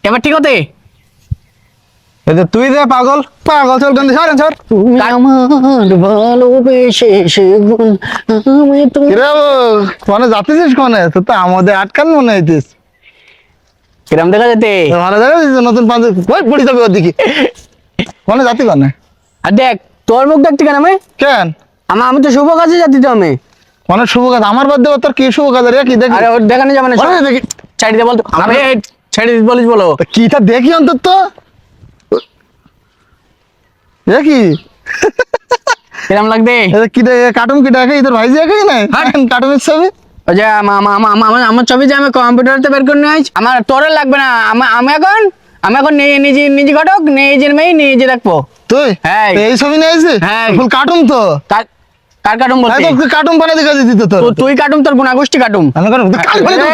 এবার ঠিক হতে তুই দে পাগল পাগল চল গন্ধ সর সর তুমি আমার ভালোবেসে সেগুন আমি তো কিরে কোনে যাচ্ছিস কোনে তুই তো আমাদের আটকান মনে হইতিস কিরাম দেখা যেতে ভালো জায়গা নতুন পাঞ্জাবি ওই পড়ি যাবে ওদিকে কোনে যাতি কোনে আর দেখ তোর মুখ দেখতে কেন আমি কেন আমি তো শুভ কাজে যাচ্ছি তো আমি কোনে শুভ কাজ আমার বাদ দেব তোর কি শুভ কাজ রে কি দেখি আরে ওর দেখানো যাবে না ওরে দেখি ছাড়ি দে বলতো আমি ছেড়ে দিস বলিস বলো তা কিটা দেখি অন্তত দেখি কিরাম লাগবে এটা কি দেখে কার্টুন কি দেখে তোর ভাই দেখে না কার্টুনের ছবি ওই যে আমার ছবি যে আমি কম্পিউটারতে বের করে নিয়ে আসছি আমার তোরে লাগবে না আমি এখন নিজে ঘটক নিজের মেয়ে নিজে দেখবো তুই হ্যাঁ। তো এই ছবি নিয়ে আসছিস হ্যাঁ। ফুল কার্টুন তো কার কার্টুন বলতে তাই তো কার্টুন বানাই দেখা দিতি তো তোর তুই কার্টুন তোর গুণা গোষ্ঠী কার্টুন আমি কার্টুন কাল ফেলে তোর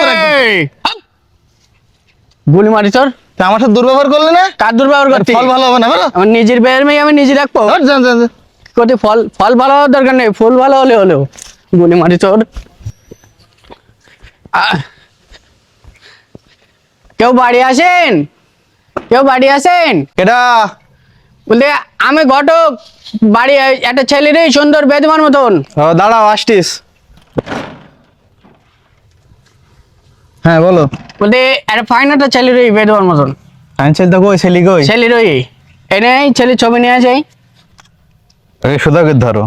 গুলি মারি তোর তা আমার সাথে দুর্ব্যবহার করলে না কার দুর্ব্যবহার করতে ফল ভালো হবে না বলো আমার নিজের বেয়ের মেয়ে আমি নিজে রাখবো জান জান জান। কোথায় ফল ভালো হওয়ার দরকার নেই ফুল ভালো হলেও গুলি মারি তোর কেউ বাড়ি আসেন এটা বলতে আমি ঘটক বাড়ি একটা ছেলে রে সুন্দর বেদমান মতন দাঁড়াও আসতিস হ্যাঁ বলো বলতে একটা ফাইন একটা ছেলে রে বেদমান মতন আনছেল তো কই ছেলি কই ছেলে রই এনে ছেলে ছবি নিয়ে যাই এই সুদাকে ধরো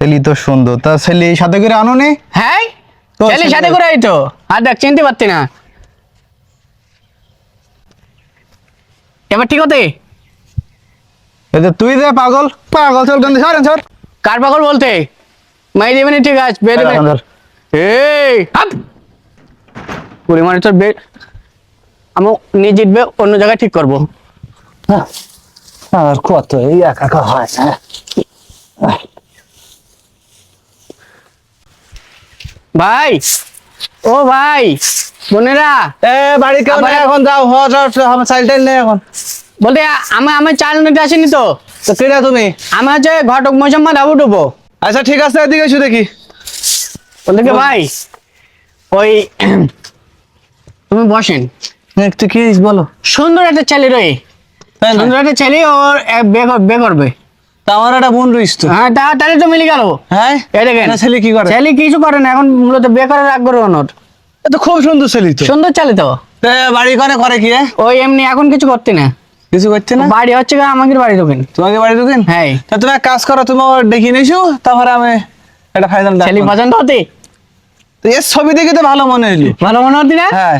ছেলি তো সুন্দর তা ছেলি সাথে করে আনো নে হ্যাঁ তো ছেলের ছেলে- সাথে করে এই তো আর দেখ চিনতে পারতি না এবার ঠিক হতে এটা তুই দে পাগল পাগল চল গন্ধ সর সর কার পাগল বলতে মাই দেবেনি ঠিক আছে বেদ এই হাপ পরিমাণে তোর বেদ আমি নিয়ে জিতবে অন্য জায়গায় ঠিক করবো আর কত এই একা একা হয় ভাই ও ভাই বোনেরা এ বাড়ি কেউ আবার- নেই এখন যাও চাইল টাইল নেই এখন বলতে আমি চাল নিতে আসিনি তো তো কেটা তুমি আমি হচ্ছে ঘটক মোসাম্মদ আবু ডুবো আচ্ছা ঠিক আছে এদিকে এসো দেখি বলতে কি ভাই ওই তুমি বসেন একটু কি বলো সুন্দর একটা ছেলে রয়ে তাই না? সুন্দর একটা ছেলে ওর বে করবে তা আমার একটা বোন রইস তো হ্যাঁ তাহলে তো মিলে গেল হ্যাঁ এই দেখেন না, ছেলে কি করে ছেলে কিছু করে না এখন মূলত বে করার রাগ করে ওর এ তো খুব সুন্দর ছেলে তো সুন্দর ছেলে তো তা বাড়ি করে কি হ্যাঁ ওই এমনি এখন কিছু করতে না কিছু করছে না বাড়ি হচ্ছে গিয়ে আমাদের বাড়ি ঢোকেন তোমাকে বাড়ি ঢুকেন হ্যাঁ তা তুমি এক কাজ করো তুমি ওর ডেকে নিয়েছো তারপরে আমি একটা ফাইনাল ছেলে পছন্দ হতে তো এর ছবি দেখে তো ভালো মনে হইলো ভালো মনে হতি না হ্যাঁ